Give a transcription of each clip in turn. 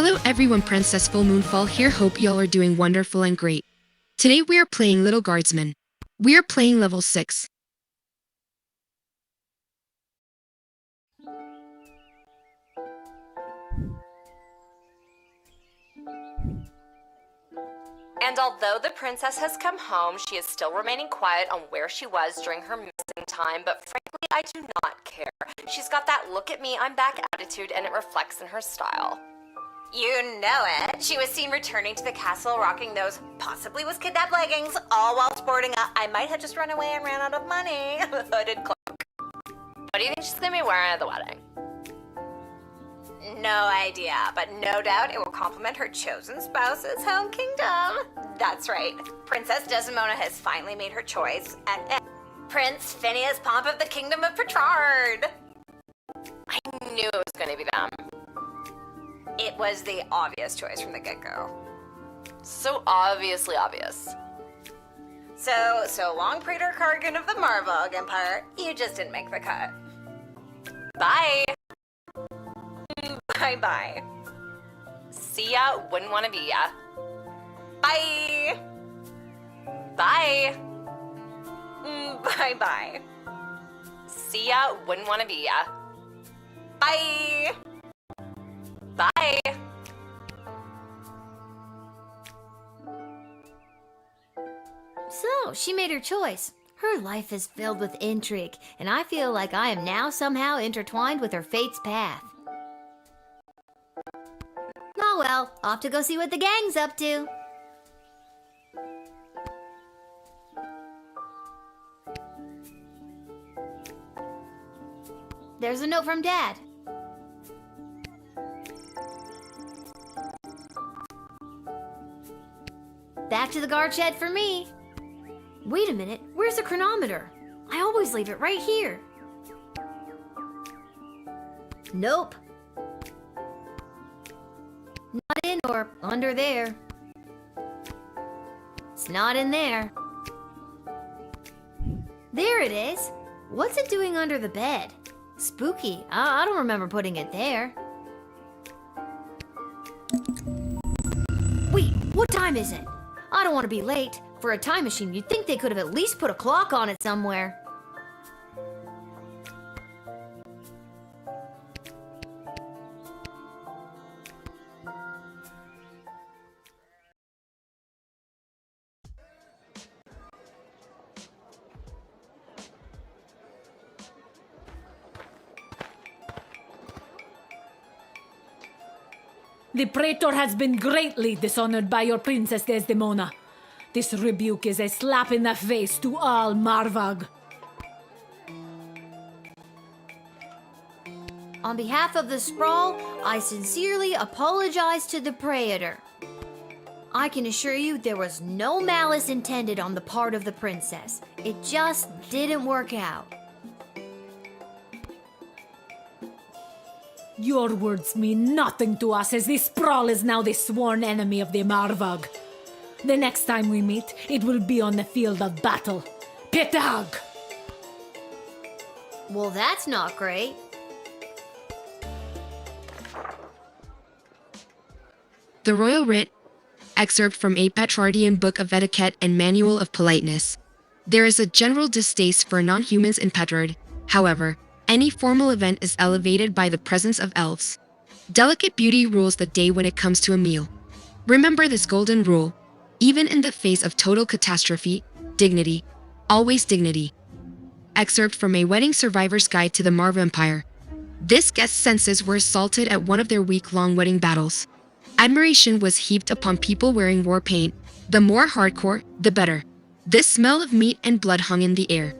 Hello everyone, Princess Full Moonfall here, hope y'all are doing wonderful and great. Today we are playing Little Guardsman. We are playing level 6. And although the princess has come home, she is still remaining quiet on where she was during her missing time, but frankly, I do not care. She's got that look at me, I'm back attitude, and it reflects in her style. You know it. She was seen returning to the castle rocking those possibly was kidnapped leggings, all while sporting a I might have just run away and ran out of money hooded cloak. What do you think she's gonna be wearing at the wedding? No idea, but no doubt it will complement her chosen spouse's home kingdom. That's right. Princess Desdemona has finally made her choice, and Prince Phineas Pomp of the Kingdom of Petrard. I knew it was going to be them. It was the obvious choice from the get-go. So obviously obvious. So long, Praetor Kargan of the Marvog Empire, you just didn't make the cut. Bye. Bye-bye. See ya, wouldn't want to be ya. Bye. Bye. Bye-bye. See ya, wouldn't want to be ya. Bye. Bye. So, she made her choice. Her life is filled with intrigue, and I feel like I am now somehow intertwined with her fate's path. Oh well, off to go see what the gang's up to. There's a note from Dad. Back to the guard shed for me. Wait a minute, where's the chronometer? I always leave it right here. Nope. Not in or under there. It's not in there. There it is. What's it doing under the bed? Spooky. I don't remember putting it there. Wait, what time is it? I don't want to be late. For a time machine, you'd think they could have at least put a clock on it somewhere. The Praetor has been greatly dishonored by your Princess Desdemona. This rebuke is a slap in the face to all Marvog. On behalf of the Sprawl, I sincerely apologize to the Praetor. I can assure you there was no malice intended on the part of the princess. It just didn't work out. Your words mean nothing to us, as this Sprawl is now the sworn enemy of the Marvog. The next time we meet, it will be on the field of battle. Petag! Well, that's not great. The Royal Writ, excerpt from a Petrardian Book of Etiquette and Manual of Politeness. There is a general distaste for non-humans in Petrard. However, any formal event is elevated by the presence of elves. Delicate beauty rules the day when it comes to a meal. Remember this golden rule. Even in the face of total catastrophe, dignity, always dignity. Excerpt from a Wedding Survivor's Guide to the Marv Empire. This guest's senses were assaulted at one of their week-long wedding battles. Admiration was heaped upon people wearing war paint. The more hardcore, the better. This smell of meat and blood hung in the air.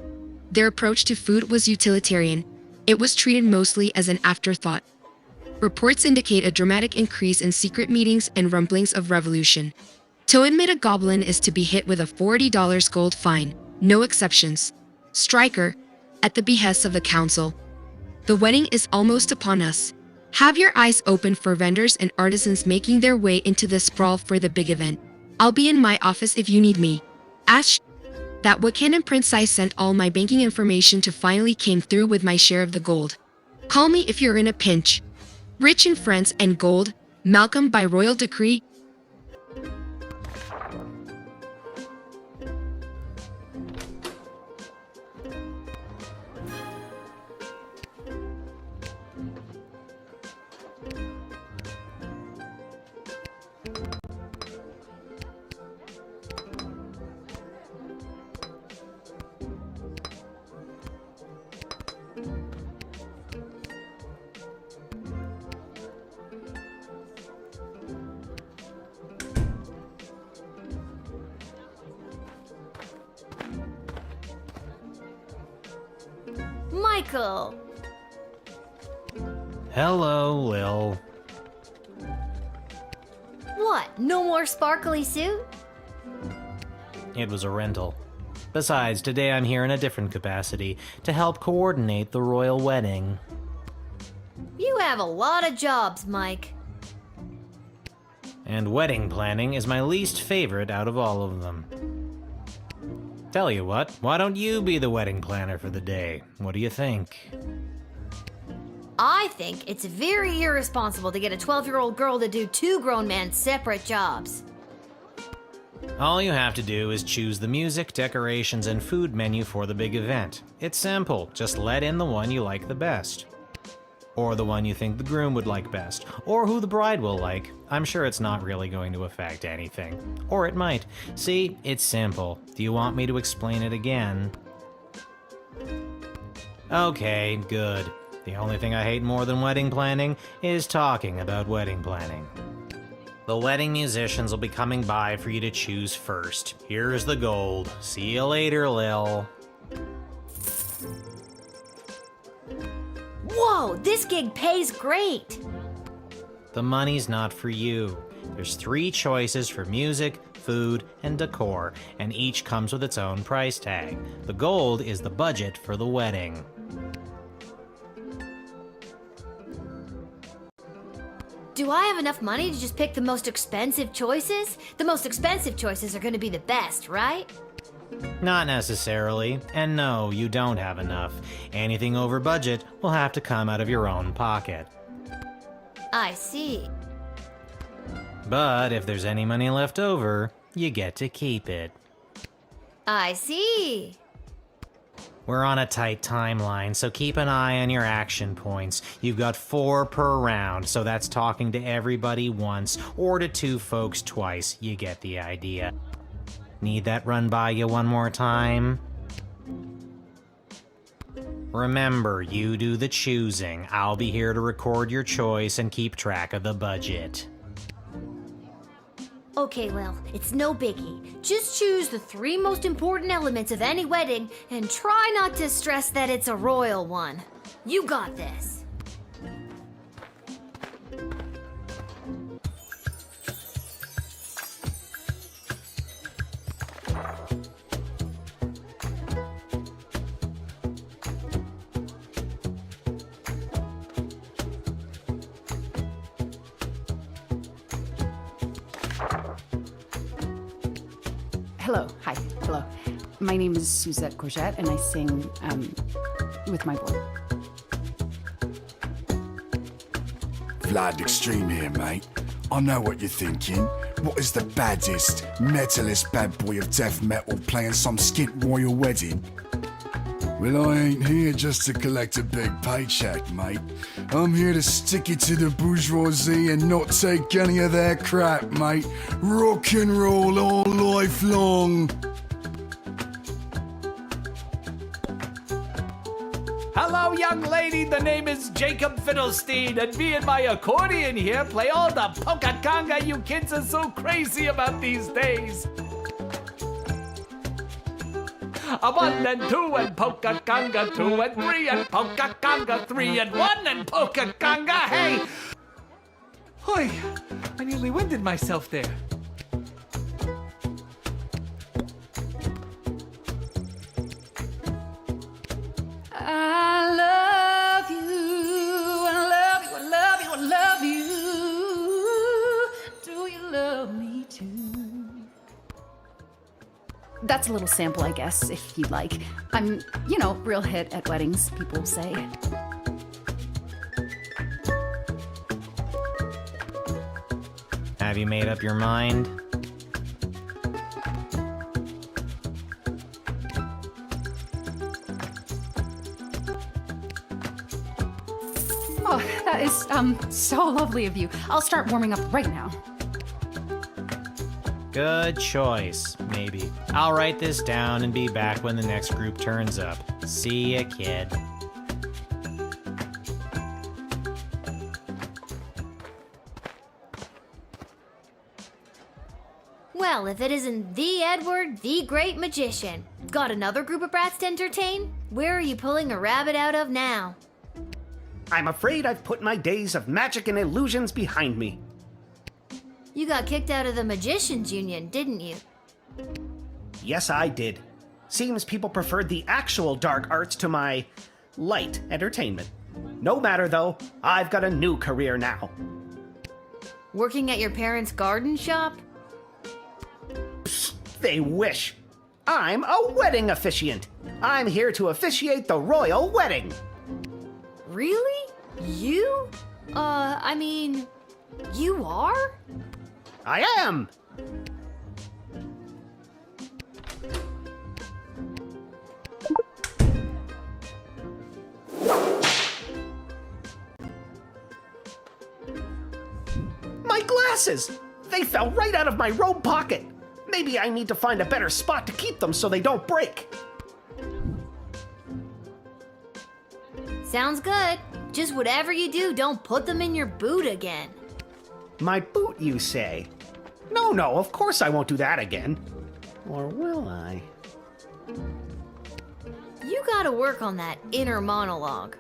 Their approach to food was utilitarian. It was treated mostly as an afterthought. Reports indicate a dramatic increase in secret meetings and rumblings of revolution. To admit a goblin is to be hit with a $40 gold fine, no exceptions. Striker, at the behest of the council. The wedding is almost upon us. Have your eyes open for vendors and artisans making their way into the sprawl for the big event. I'll be in my office if you need me. Ash, that Wakandan prince I sent all my banking information to finally came through with my share of the gold. Call me if you're in a pinch. Rich in friends and gold, Malcolm by royal decree. Michael! Hello, Lil. What, no more sparkly suit? It was a rental. Besides, today I'm here in a different capacity to help coordinate the royal wedding. You have a lot of jobs, Mike. And wedding planning is my least favorite out of all of them. Tell you what, why don't you be the wedding planner for the day? What do you think? I think it's very irresponsible to get a 12-year-old girl to do two grown men's separate jobs. All you have to do is choose the music, decorations, and food menu for the big event. It's simple, just let in the one you like the best. Or the one you think the groom would like best, or who the bride will like. I'm sure it's not really going to affect anything. Or it might. See, it's simple. Do you want me to explain it again? Okay, good. The only thing I hate more than wedding planning is talking about wedding planning. The wedding musicians will be coming by for you to choose first. Here's the gold. See you later, Lil. Whoa, this gig pays great! The money's not for you. There's 3 choices for music, food, and decor, and each comes with its own price tag. The gold is the budget for the wedding. Do I have enough money to just pick the most expensive choices? The most expensive choices are gonna be the best, right? Not necessarily, and no, you don't have enough. Anything over budget will have to come out of your own pocket. I see. But if there's any money left over, you get to keep it. I see. We're on a tight timeline, so keep an eye on your action points. You've got 4 per round, so that's talking to everybody once, or to 2 folks twice. You get the idea. Need that run by you one more time? Remember, you do the choosing. I'll be here to record your choice and keep track of the budget. Okay, well, it's no biggie. Just choose the 3 most important elements of any wedding and try not to stress that it's a royal one. You got this. Hello, hi, hello. My name is Suzette Courgette, and I sing with my boy. Vlad Extreme here, mate. I know what you're thinking. What is the baddest, metalist bad boy of death metal playing some skint royal wedding? Well, I ain't here just to collect a big paycheck, mate. I'm here to stick it to the bourgeoisie and not take any of their crap, mate. Rock and roll all life long. Hello, young lady. The name is Jacob Fiddlestein, and me and my accordion here play all the polka conga you kids are so crazy about these days. A 1 and 2 and polka conga 2 and 3 and polka conga 3 and 1 and polka conga. Hey! Hoy, I nearly winded myself there. I love you, I love you, I love you, I love you. Do you love me too? That's a little sample, I guess, if you'd like. I'm, real hit at weddings, people say. Have you made up your mind? Oh, that is, so lovely of you. I'll start warming up right now. Good choice, maybe. I'll write this down and be back when the next group turns up. See ya, kid. Well, if it isn't the Edward, the great magician. Got another group of brats to entertain? Where are you pulling a rabbit out of now? I'm afraid I've put my days of magic and illusions behind me. You got kicked out of the Magicians Union, didn't you? Yes, I did. Seems people preferred the actual dark arts to my light entertainment. No matter though, I've got a new career now. Working at your parents' garden shop? Psst, they wish. I'm a wedding officiant. I'm here to officiate the royal wedding. Really? You? You are? I am. My glasses! They fell right out of my robe pocket. Maybe I need to find a better spot to keep them so they don't break. Sounds good. Just whatever you do, don't put them in your boot again. My boot, you say? No, of course I won't do that again. Or will I? You gotta work on that inner monologue.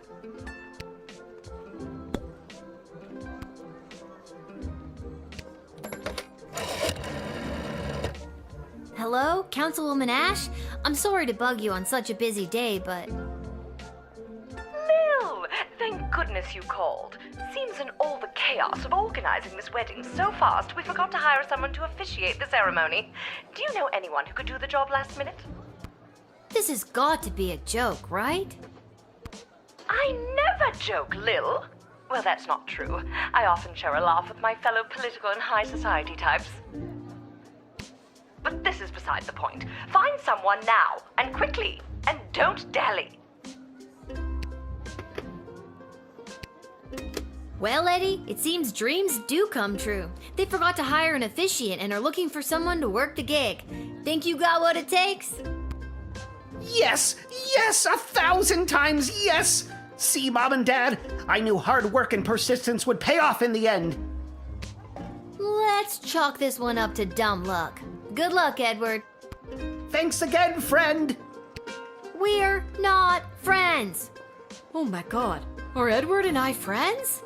Hello, Councilwoman Ash? I'm sorry to bug you on such a busy day, but... Lil, thank goodness you called. Seems in all the chaos of organizing this wedding so fast, we forgot to hire someone to officiate the ceremony. Do you know anyone who could do the job last minute? This has got to be a joke, right? I never joke, Lil. Well, that's not true. I often share a laugh with my fellow political and high society types. But this is beside the point. Find someone now, and quickly, and don't dally. Well, Eddie, it seems dreams do come true. They forgot to hire an officiant and are looking for someone to work the gig. Think you got what it takes? Yes, 1,000 times yes! See, Mom and Dad, I knew hard work and persistence would pay off in the end. Let's chalk this one up to dumb luck. Good luck, Edward. Thanks again, friend. We're not friends. Oh my god, are Edward and I friends?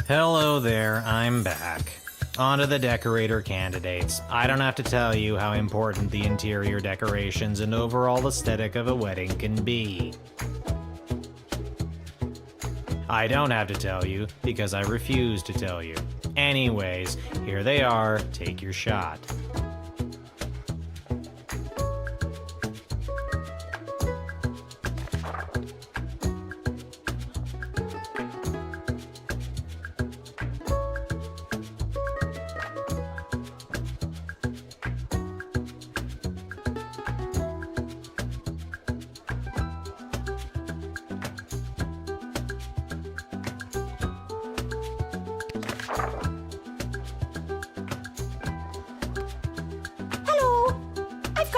Hello there, I'm back. On to the decorator candidates. I don't have to tell you how important the interior decorations and overall aesthetic of a wedding can be. I don't have to tell you because I refuse to tell you. Anyways, here they are, take your shot.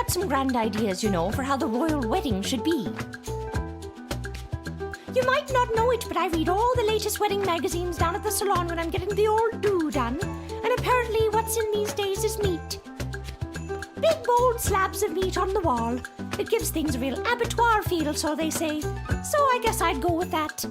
Some grand ideas, for how the royal wedding should be. You might not know it, but I read all the latest wedding magazines down at the salon when I'm getting the old do done. And apparently what's in these days is meat. Big bold slabs of meat on the wall. It gives things a real abattoir feel, so they say. So I guess I'd go with that.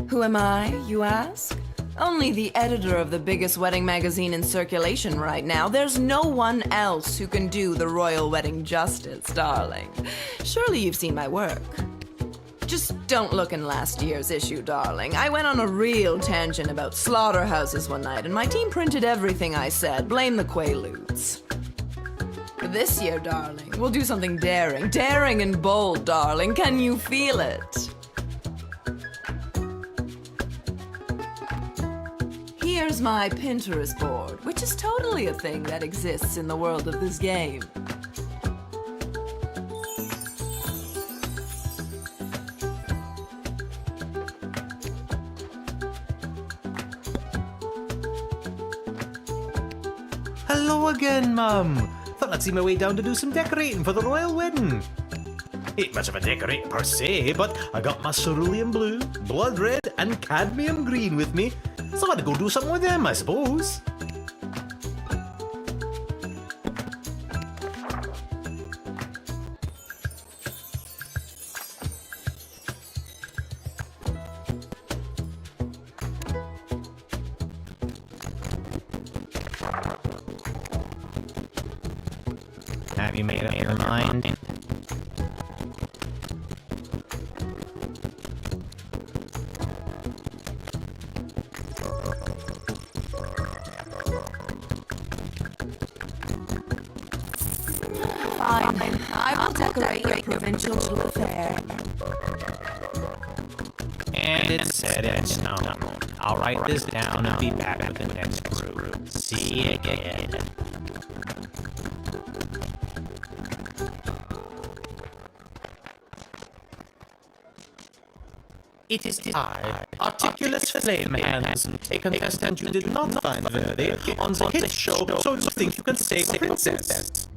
Who am I, you ask? Only the editor of the biggest wedding magazine in circulation right now. There's no one else who can do the royal wedding justice, darling. Surely you've seen my work. just don't look in last year's issue, darling. I went on a real tangent about slaughterhouses one night, and my team printed everything I said. Blame the Quaaludes. But this year, darling, we'll do something daring. Daring and bold, darling. Can you feel it? Here's my Pinterest board, which is totally a thing that exists in the world of this game. Hello again, Mum. Thought I'd see my way down to do some decorating for the royal wedding. Ain't much of a decorate per se, but I got my cerulean blue, blood red, and cadmium green with me, so I had to go do something with them, I suppose. Have you made up your mind? Fine, I will decorate your provincial affair. And it's set in stone. I'll write this down and be back with the next group. See you again. It is I, Articulate Flame Hands, a contestant you did not find worthy on the hit show, so you think you can save the princess.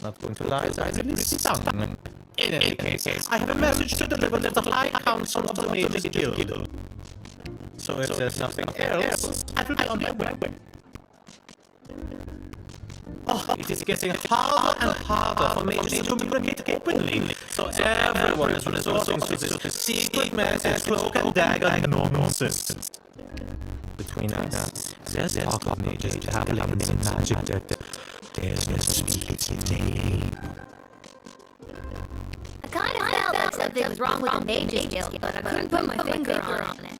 Not going to lie, I really stung. In any case, I have a message to deliver to the High Council of the Mages Guild. So if there's nothing else, I will be on my way. Oh, it is getting harder and harder for mages to communicate openly, so everyone is resorting to this secret message, cloak and dagger nonsense. Between us, there's talk of mages dabbling in some magic that dares not speak its name. I kind of felt like something was wrong with the Mages Guild, but I couldn't put my finger on it.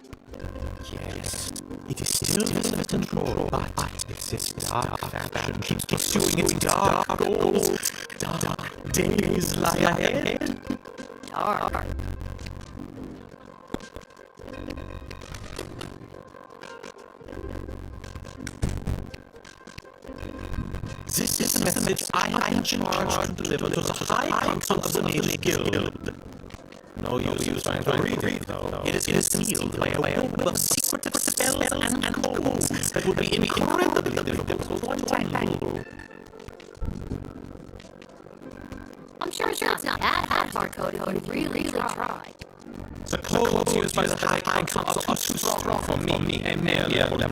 Yes, it is still within control, but if this dark faction keeps pursuing its dark goals, dark days lie ahead. Dark. This is the message I have been charged to deliver to the High Council of the Mages Guild. No use trying to read it, though. It is sealed by a web of secret spells and codes that would be incredibly difficult to untangle. I'm sure it's not that hard-coded if you really try. The codes used by the High Council are too strong for me and merely able to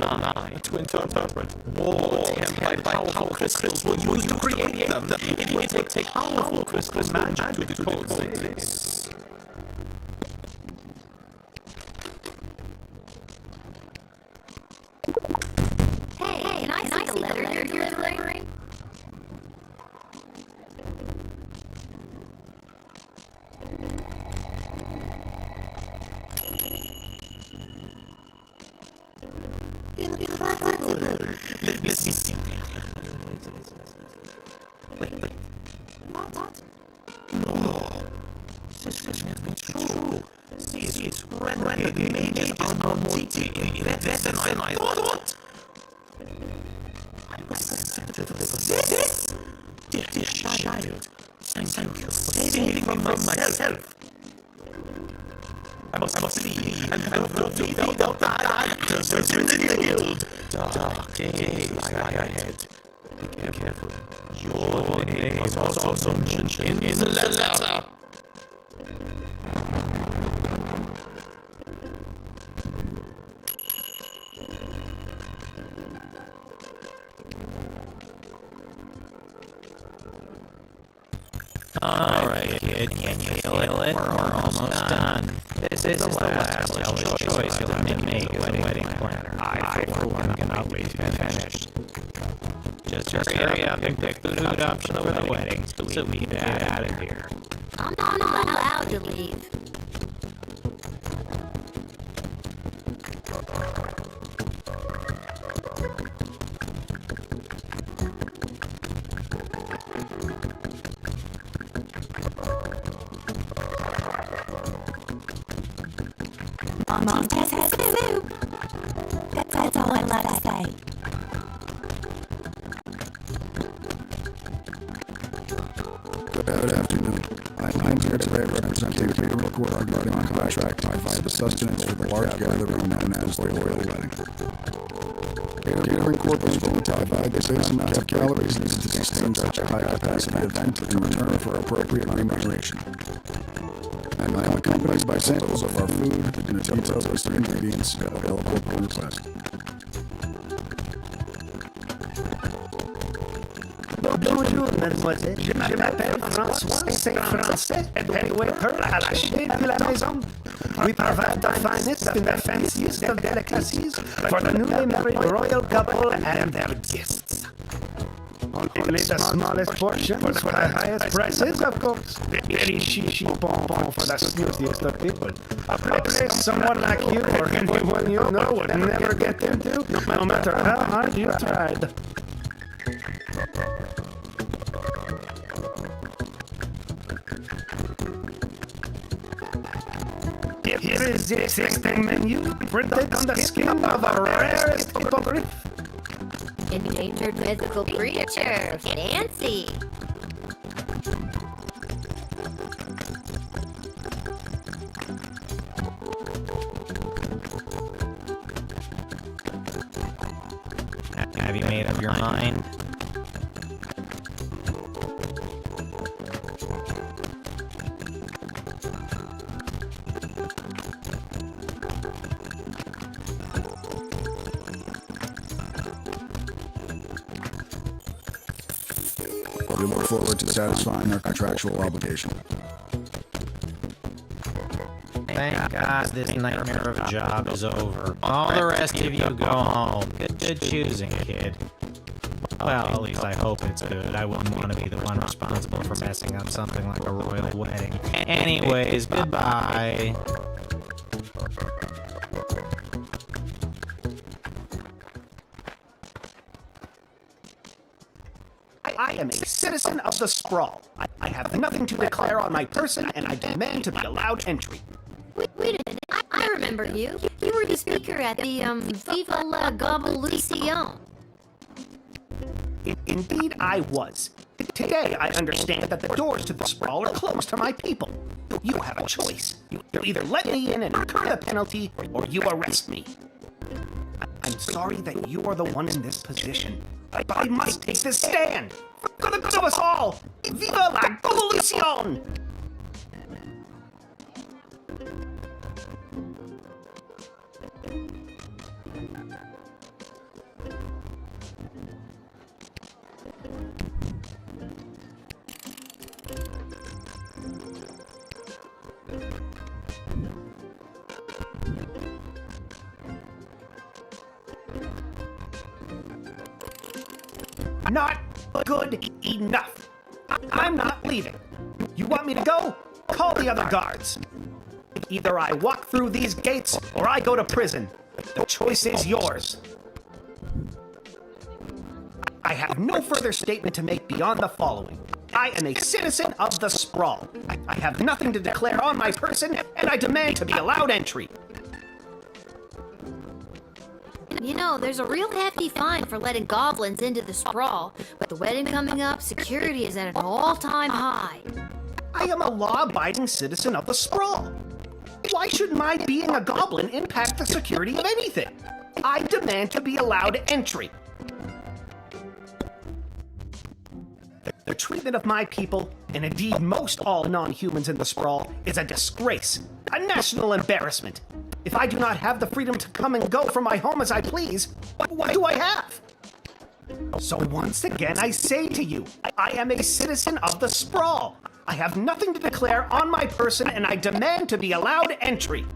interpret. Walls held by powerful crystals were used to create them. It will take powerful crystal magic to decode this. Hey, can I see the letter you're delivering? Let me see. Wait. What? No. This can't be true. These renegade mages are no more deeply invested than I thought. I was sent to deliver this. Dear child, thank you for saving me from myself. I must leave and will be without actors in the guild. Dark days lie ahead. Be careful. Your name was also mentioned in the letter. Alright, kid, can you feel it? We're almost done. This is the last choice you'll have to make as a wedding planner. I, for one, cannot wait to be finished. Just hurry up and pick the food option over the wedding so we can get out of here. I'm not allowed to leave. Mom just has soup. That's all I'm allowed to say. Good afternoon. I'm here today representing the Peterborough Court regarding on contract to provide the sustenance for the large gathering known as the Royal Wedding. Catering Corp is willing to provide the same amount of calories needed to sustain such a high-capacity event in return for appropriate remuneration. And I am accompanied by samples of our food and a detailed list of ingredients available upon request. Bonjour, mademoiselle. Je m'appelle François, c'est français, and waiter à la chaîne de la maison. We provide the finest and the fanciest of delicacies for the newly married royal couple and their guests. Only the smallest portions for the highest prices, of course. Very chic bonbon for the snooziest of people. A place someone like you or anyone you know would never get into, no matter how hard you tried. Here is the existing menu printed on the skin of the rarest hippogriff. Endangered mythical creature. Fancy. Have you made up your mind? We look forward to satisfying our contractual obligation. Thank God this nightmare of a job is over. All the rest of you go home. Good choosing, kid. Well, at least I hope it's good. I wouldn't want to be the one responsible for messing up something like a royal wedding. Anyways, goodbye. I am a citizen of the Sprawl. I have nothing to declare on my person, and I demand to be allowed entry. Wait a minute. I remember you. You were the speaker at the, Viva la Gobolution. Indeed, I was. Today, I understand that the doors to the Sprawl are closed to my people. You have a choice. You either let me in and incur the penalty, or you arrest me. I'm sorry that you are the one in this position, but I must take this stand. For the good of us all! Viva la Gobolution! Not good enough. I'm not leaving. You want me to go? Call the other guards. Either I walk through these gates or I go to prison. The choice is yours. I have no further statement to make beyond the following. I am a citizen of the Sprawl. I have nothing to declare on my person, and I demand to be allowed entry. You know, there's a real hefty fine for letting goblins into the Sprawl. With the wedding coming up, security is at an all-time high. I am a law-abiding citizen of the Sprawl. Why should my being a goblin impact the security of anything? I demand to be allowed entry. The treatment of my people, and indeed most all non-humans in the Sprawl, is a disgrace, a national embarrassment. If I do not have the freedom to come and go from my home as I please, what do I have? So once again, I say to you, I am a citizen of the Sprawl. I have nothing to declare on my person, and I demand to be allowed entry.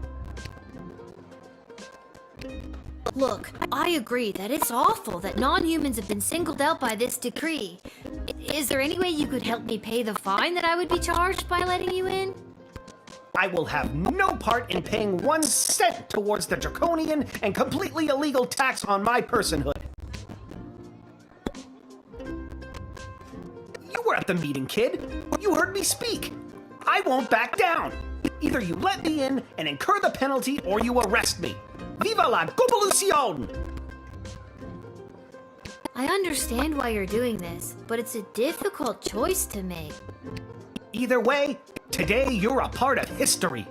Look, I agree that it's awful that non-humans have been singled out by this decree. Is there any way you could help me pay the fine that I would be charged by letting you in? I will have no part in paying 1 cent towards the draconian and completely illegal tax on my personhood. You were at the meeting, kid. You heard me speak. I won't back down. Either you let me in and incur the penalty, or you arrest me. Viva la Govolucion! I understand why you're doing this, but it's a difficult choice to make. Either way, today you're a part of history.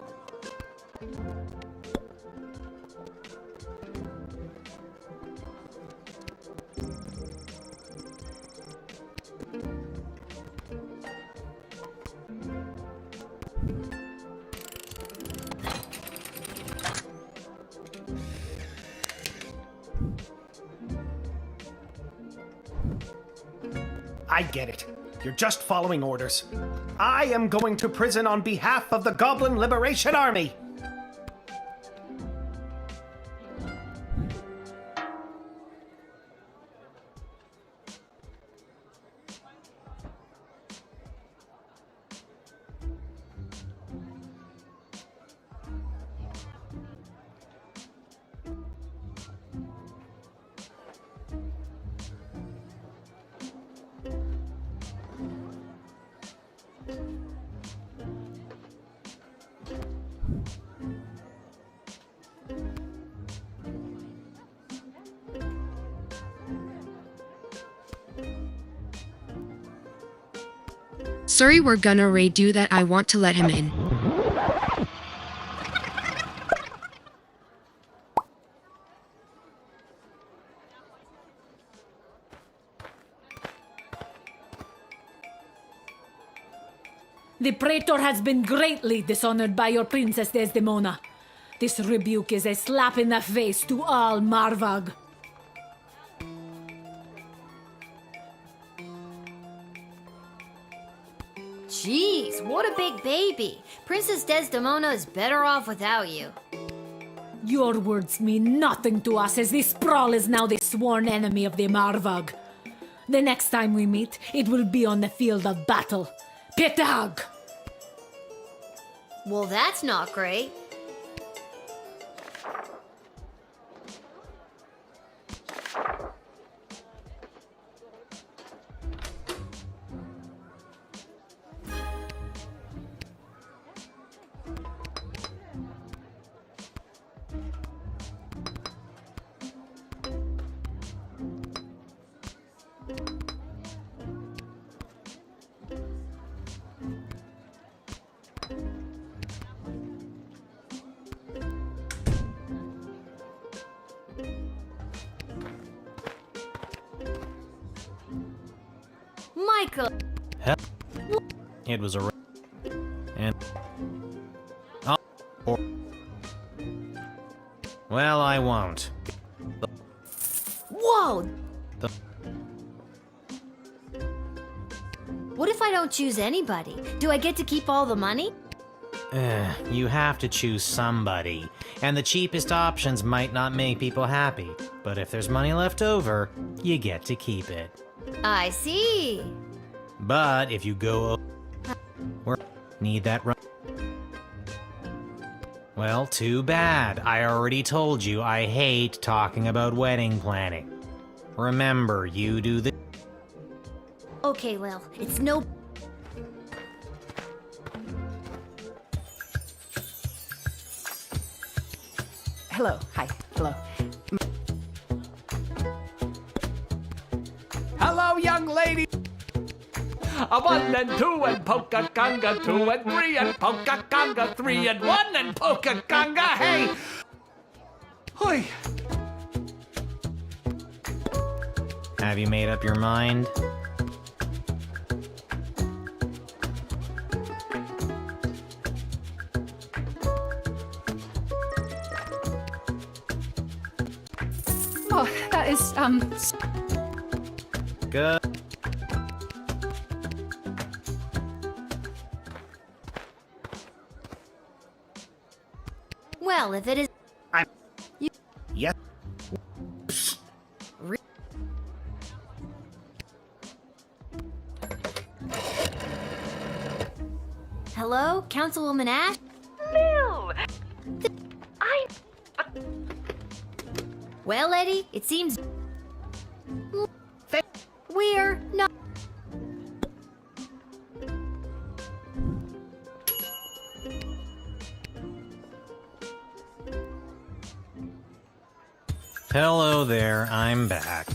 I get it. You're just following orders. I am going to prison on behalf of the Goblin Liberation Army. Sorry, we're gonna redo that. I want to let him in. The Praetor has been greatly dishonored by your Princess Desdemona. This rebuke is a slap in the face to all Marvag. Jeez, what a big baby. Princess Desdemona is better off without you. Your words mean nothing to us, as this sprawl is now the sworn enemy of the Marvag. The next time we meet, it will be on the field of battle. Petag! Well, that's not great. Michael! Hell, it was a and or well, I won't. Whoa! The- What if I don't choose anybody? Do I get to keep all the money? You have to choose somebody, and the cheapest options might not make people happy. But if there's money left over, you get to keep it. I see. But if you go or need that run, well, too bad. I already told you I hate talking about wedding planning. Remember, you do the. Okay, well, it's no... Hello. Hi. Hello. Hello, young lady. A 1 and 2 and polka conga 2 and 3 and polka conga 3 and 1 and polka conga. Hey! Hoi. Have you made up your mind? Oh, that is, Good. Well, if it is... Yes. Hello, Councilwoman Ash? Lil! Well, Eddie, it seems we're not. Hello there, I'm back.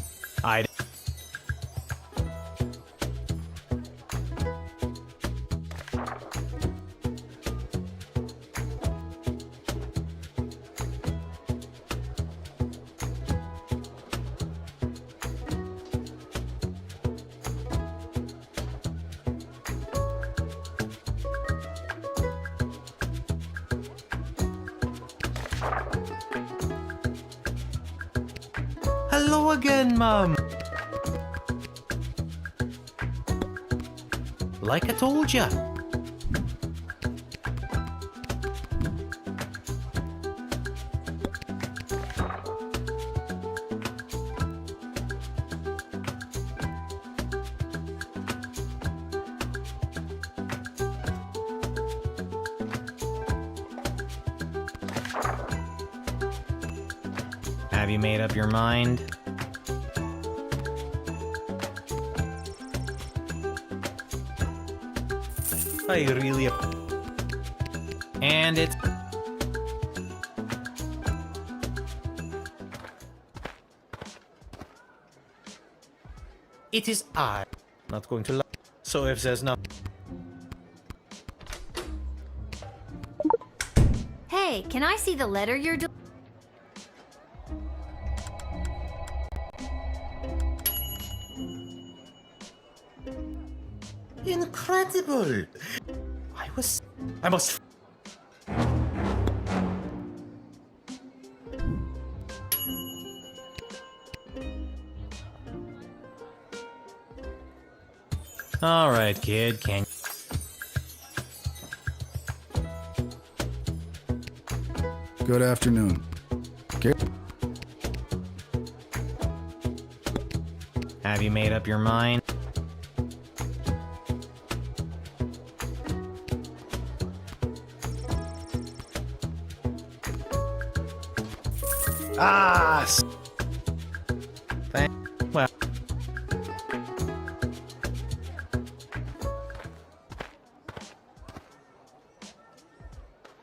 Hello again, Mom. Like I told ya. Have you made up your mind? I really... And it's... It is I. Not going to lie. So if there's no... Hey, can I see the letter you're Incredible! I must... All right, kid, can... Good afternoon. Have you made up your mind? Well...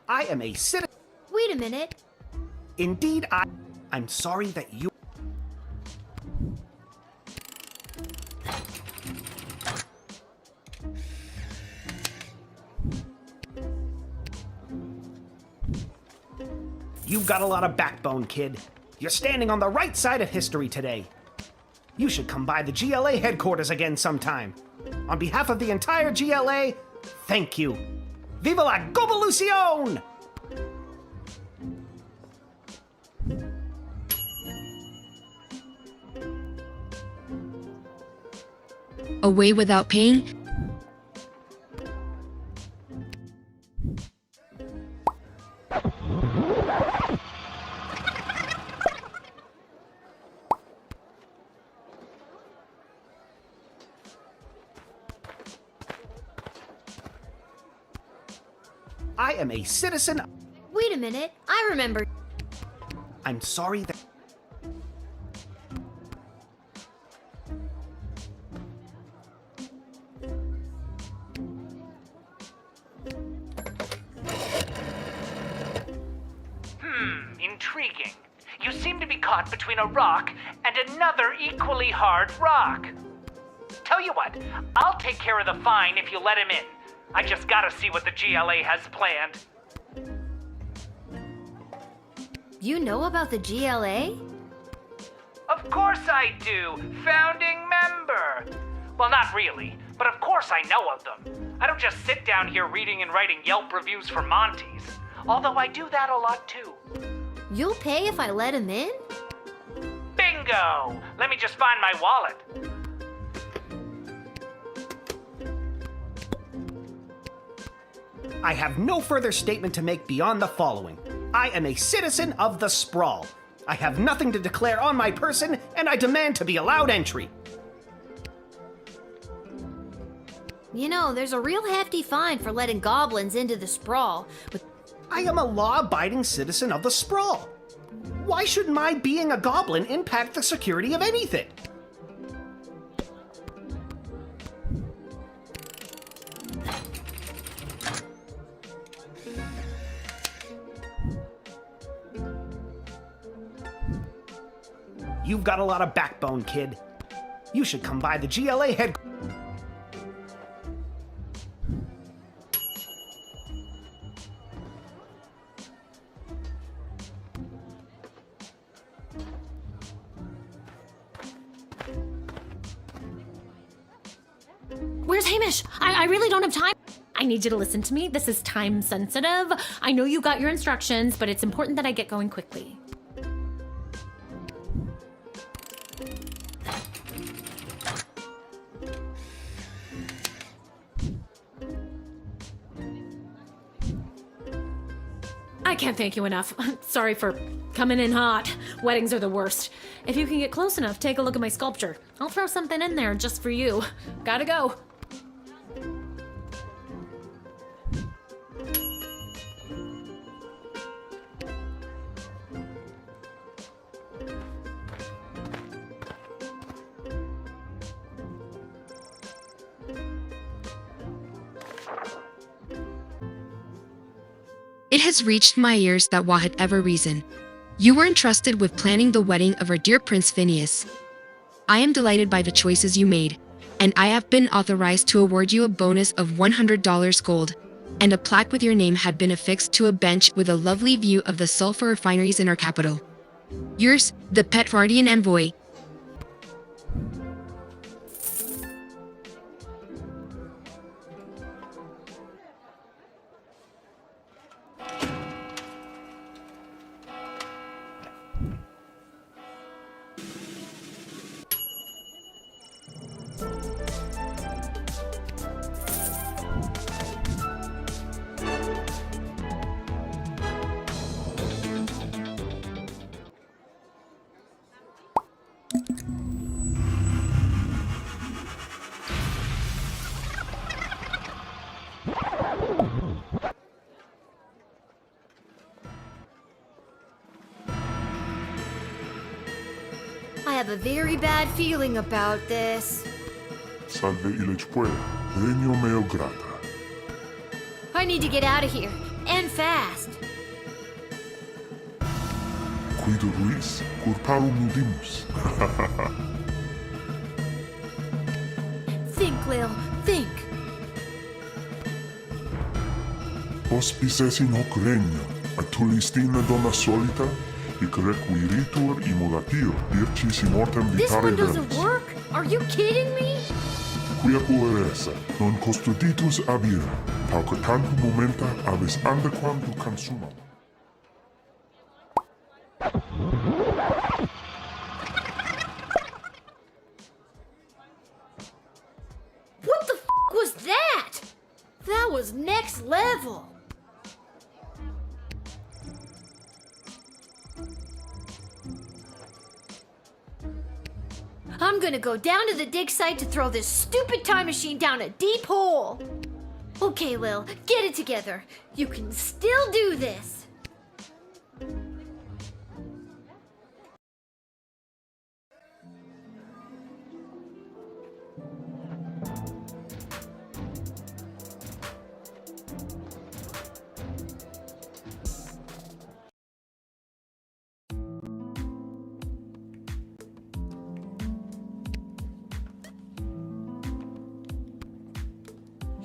I am a citizen. Wait a minute. Indeed, I'm sorry that you... You've got a lot of backbone, kid. You're standing on the right side of history today. You should come by the GLA headquarters again sometime. On behalf of the entire GLA, thank you. Viva la Govolucion! Away without paying? I am a citizen. Wait a minute. I remember. I'm sorry that... Intriguing. You seem to be caught between a rock and another equally hard rock. Tell you what, I'll take care of the fine if you let him in. I just gotta see what the GLA has planned. You know about the GLA? Of course I do. Founding member. Well, not really, but of course I know of them. I don't just sit down here reading and writing Yelp reviews for Monty's. Although I do that a lot too. You'll pay if I let him in? Bingo! Let me just find my wallet. I have no further statement to make beyond the following. I am a citizen of the Sprawl. I have nothing to declare on my person, and I demand to be allowed entry. You know, there's a real hefty fine for letting goblins into the sprawl, but I am a law-abiding citizen of the sprawl. Why should my being a goblin impact the security of anything? You've got a lot of backbone, kid. You should come by the GLA head. Where's Hamish? I really don't have time. I need you to listen to me. This is time sensitive. I know you got your instructions, but it's important that I get going quickly. I can't thank you enough. Sorry for coming in hot. Weddings are the worst. If you can get close enough, take a look at my sculpture. I'll throw something in there just for you. Gotta go. It has reached my ears that whatever reason, you were entrusted with planning the wedding of our dear Prince Phineas. I am delighted by the choices you made, and I have been authorized to award you a bonus of $100 gold, and a plaque with your name had been affixed to a bench with a lovely view of the sulfur refineries in our capital. Yours, the Petrardian Envoy. I have a very bad feeling about this. Salve Ilechpue, regno meo grata. I need to get out of here, and fast. Quido Ruiz, curparum nudimus. Think, Lil, think. Hospices in hoc regno, atulistina donna solita, hic requiritur immolatir, dircis in mortem This vitare one doesn't brevis. work? Are you kidding me? Quia puer esse, non custoditus abire, pauca tantum momenta avis andequam tu consumam. What the f was that? That was next level. I'm gonna go down to the dig site to throw this stupid time machine down a deep hole. Okay, Lil, get it together. You can still do this.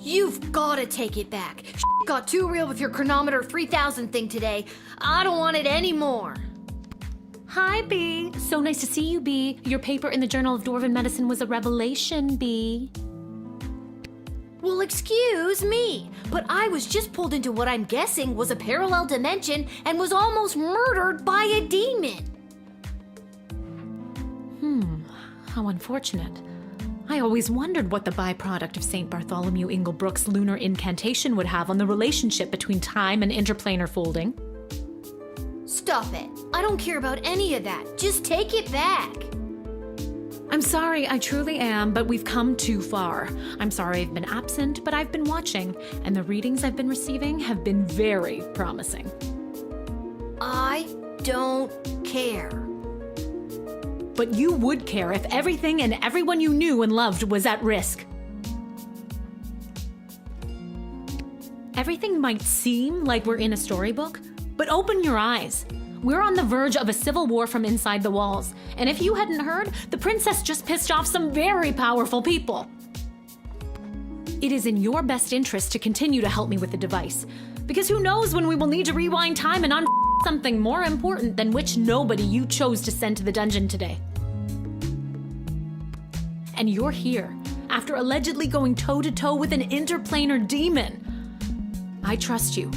You've gotta take it back. Got too real with your chronometer 3000 thing today. I don't want it anymore. Hi, Bee. So nice to see you, Bee. Your paper in the Journal of Dwarven Medicine was a revelation, Bee. Well, excuse me, but I was just pulled into what I'm guessing was a parallel dimension and was almost murdered by a demon. How unfortunate. I always wondered what the byproduct of St. Bartholomew Inglebrook's lunar incantation would have on the relationship between time and interplanar folding. Stop it. I don't care about any of that. Just take it back. I'm I'm sorry, I truly am, but we've come too far. I'm sorry I've been absent, but I've been watching, and the readings I've been receiving have been very promising. I don't care. But you would care if everything and everyone you knew and loved was at risk. Everything might seem like we're in a storybook, but open your eyes. We're on the verge of a civil war from inside the walls, and if you hadn't heard, the princess just pissed off some very powerful people. It is in your best interest to continue to help me with the device, because who knows when we will need to rewind time and something more important than which nobody you chose to send to the dungeon today. And you're here, after allegedly going toe-to-toe with an interplanar demon. I trust you.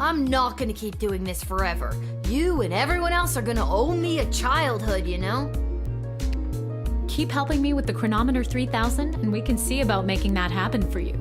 I'm not gonna keep doing this forever. You and everyone else are gonna owe me a childhood, you know? Keep helping me with the Chronometer 3000, and we can see about making that happen for you.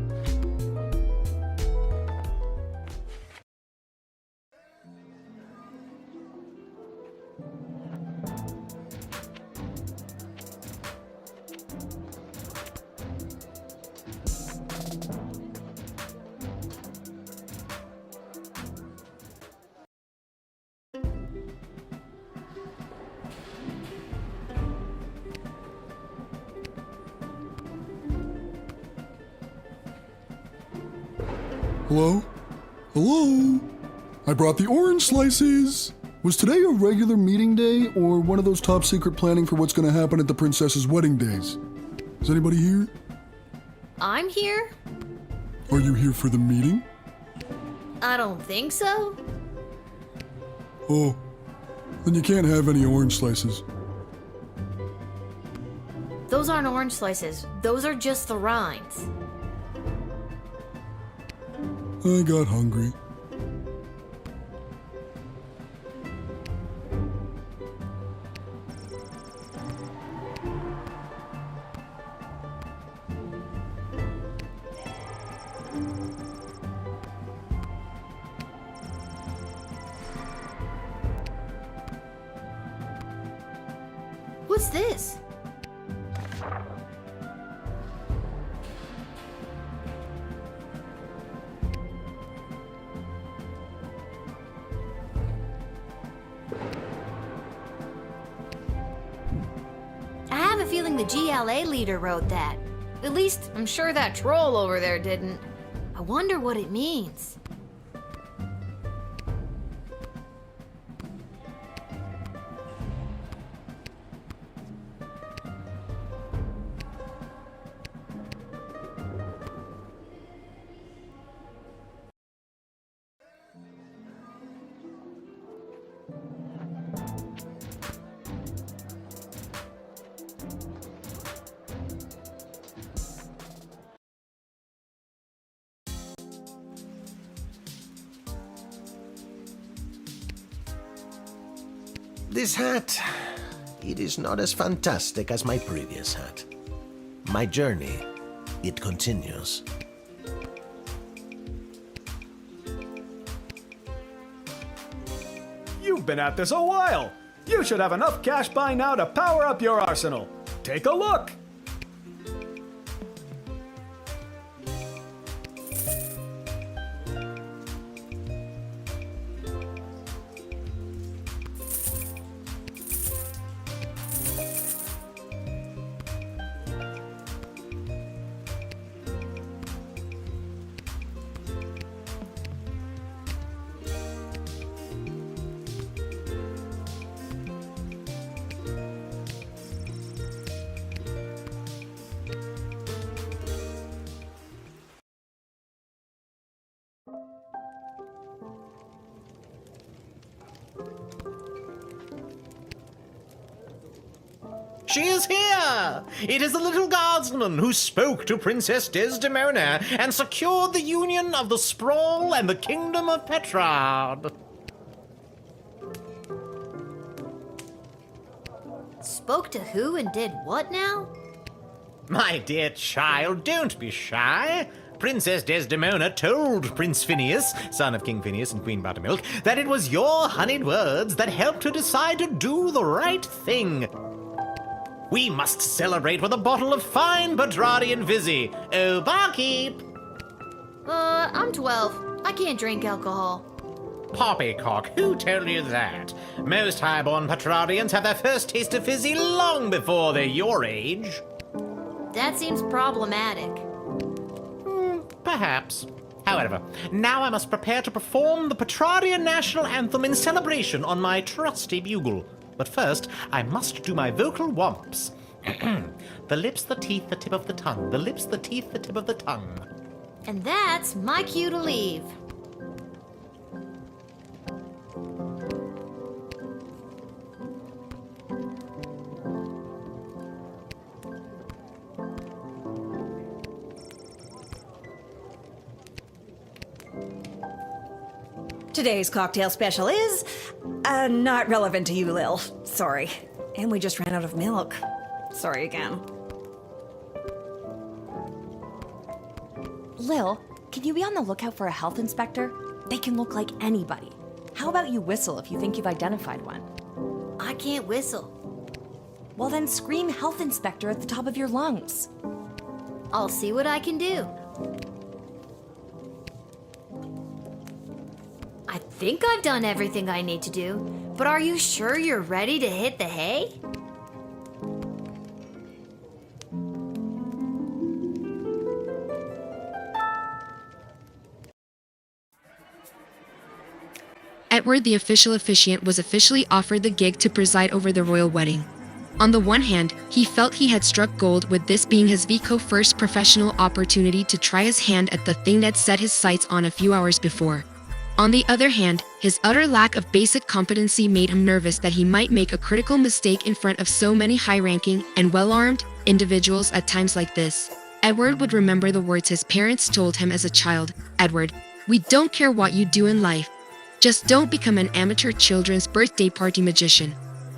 Hello? Hello? I brought the orange slices! Was today a regular meeting day or one of those top secret planning for what's gonna happen at the princess's wedding days? Is anybody here? I'm here? Are you here for the meeting? I don't think so. Oh, then you can't have any orange slices. Those aren't orange slices. Those are just the rinds. I got hungry. What's this? I have a feeling the GLA leader wrote that. At least, I'm sure that troll over there didn't. I wonder what it means. This hat, it is not as fantastic as my previous hat. My journey, it continues. You've been at this a while. You should have enough cash by now to power up your arsenal. Take a look. She is here! It is the little Guardsman who spoke to Princess Desdemona and secured the union of the Sprawl and the Kingdom of Petrard. Spoke to who and did what now? My dear child, don't be shy. Princess Desdemona told Prince Phineas, son of King Phineas and Queen Buttermilk, that it was your honeyed words that helped her decide to do the right thing. We must celebrate with a bottle of fine Petrardian Vizzy. Oh, barkeep! I'm 12. I can't drink alcohol. Poppycock, who told you that? Most highborn Petrardians have their first taste of fizzy long before they're your age. That seems problematic. Perhaps. However, now I must prepare to perform the Petrardian national anthem in celebration on my trusty bugle. But first, I must do my vocal womps. The lips, the teeth, the tip of the tongue. The lips, the teeth, the tip of the tongue. And that's my cue to leave. Today's cocktail special is not relevant to you, Lil. Sorry. And we just ran out of milk. Sorry again. Lil, can you be on the lookout for a health inspector? They can look like anybody. How about you whistle if you think you've identified one? I can't whistle. Well, then scream health inspector at the top of your lungs. I'll see what I can do. I think I've done everything I need to do, but are you sure you're ready to hit the hay? Edward, the official officiant, was officially offered the gig to preside over the royal wedding. On the one hand, he felt he had struck gold, with this being his Vico first professional opportunity to try his hand at the thing that set his sights on a few hours before. On the other hand, his utter lack of basic competency made him nervous that he might make a critical mistake in front of so many high-ranking and well-armed individuals at times like this. Edward would remember the words his parents told him as a child. Edward, we don't care what you do in life. Just don't become an amateur children's birthday party magician.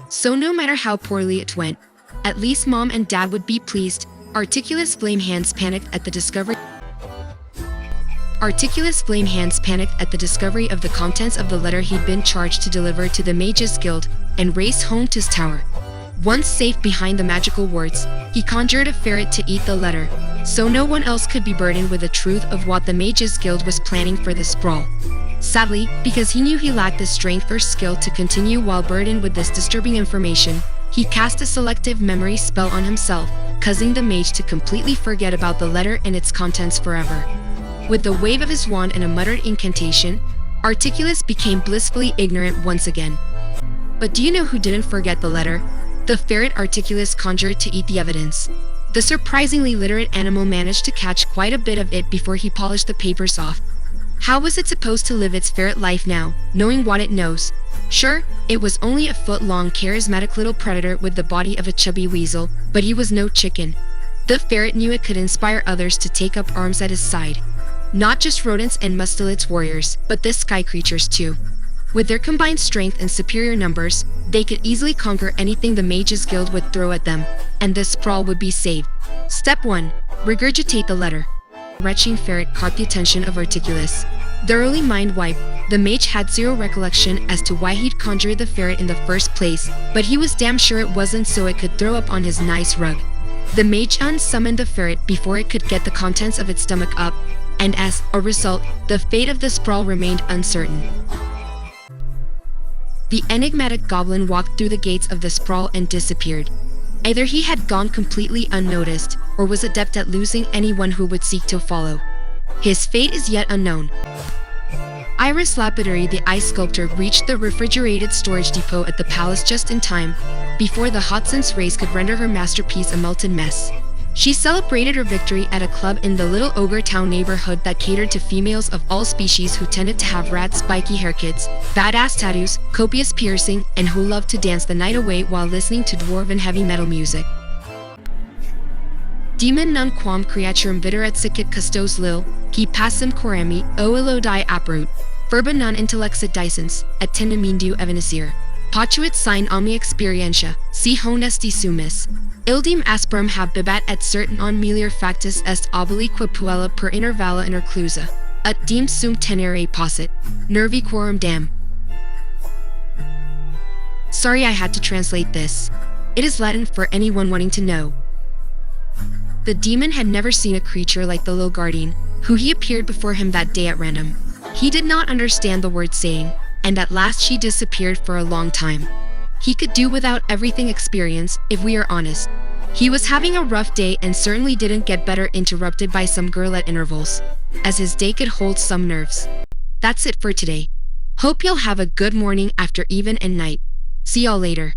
So no matter how poorly it went, at least Mom and Dad would be pleased. Articulous Flame Hands panicked at the discovery of the contents of the letter he'd been charged to deliver to the Mages Guild, and raced home to his tower. Once safe behind the magical wards, he conjured a ferret to eat the letter, so no one else could be burdened with the truth of what the Mages Guild was planning for the sprawl. Sadly, because he knew he lacked the strength or skill to continue while burdened with this disturbing information, he cast a selective memory spell on himself, causing the mage to completely forget about the letter and its contents forever. With the wave of his wand and a muttered incantation, Articulus became blissfully ignorant once again. But do you know who didn't forget the letter? The ferret Articulus conjured to eat the evidence. The surprisingly literate animal managed to catch quite a bit of it before he polished the papers off. How was it supposed to live its ferret life now, knowing what it knows? Sure, it was only a foot-long charismatic little predator with the body of a chubby weasel, but he was no chicken. The ferret knew it could inspire others to take up arms at his side. Not just rodents and mustelids warriors, but the sky creatures too. With their combined strength and superior numbers, they could easily conquer anything the Mages Guild would throw at them, and this sprawl would be saved. Step 1. Regurgitate the letter. The retching ferret caught the attention of Articulus. Thoroughly mind-wiped, the mage had zero recollection as to why he'd conjured the ferret in the first place, but he was damn sure it wasn't so it could throw up on his nice rug. The mage unsummoned the ferret before it could get the contents of its stomach up, and as a result, the fate of the sprawl remained uncertain. The enigmatic goblin walked through the gates of the sprawl and disappeared. Either he had gone completely unnoticed, or was adept at losing anyone who would seek to follow. His fate is yet unknown. Iris Lapidary, the ice sculptor, reached the refrigerated storage depot at the palace just in time, before the Hotson's race could render her masterpiece a melted mess. She celebrated her victory at a club in the little ogre town neighborhood that catered to females of all species who tended to have rad spiky haircuts, badass tattoos, copious piercing, and who loved to dance the night away while listening to dwarven heavy metal music. Demon non quam creaturum viderat sicit custos lil, qui passum corami, o illodi aprut, verba non intellexit dicens, et tendemindu evanescere. Potuit sign omni experientia, si honesti sumis. Ildim asperum habibat et cert non melior factus est oblique puella per intervalla interclusa, ut dim sum tenere possit, nervi quorum dam. Sorry I had to translate this. It is Latin for anyone wanting to know. The demon had never seen a creature like the little guardian, who he appeared before him that day at random. He did not understand the word saying, and at last she disappeared for a long time. He could do without everything experienced, if we are honest. He was having a rough day and certainly didn't get better interrupted by some girl at intervals, as his day could hold some nerves. That's it for today. Hope you'll have a good morning after even and night. See y'all later.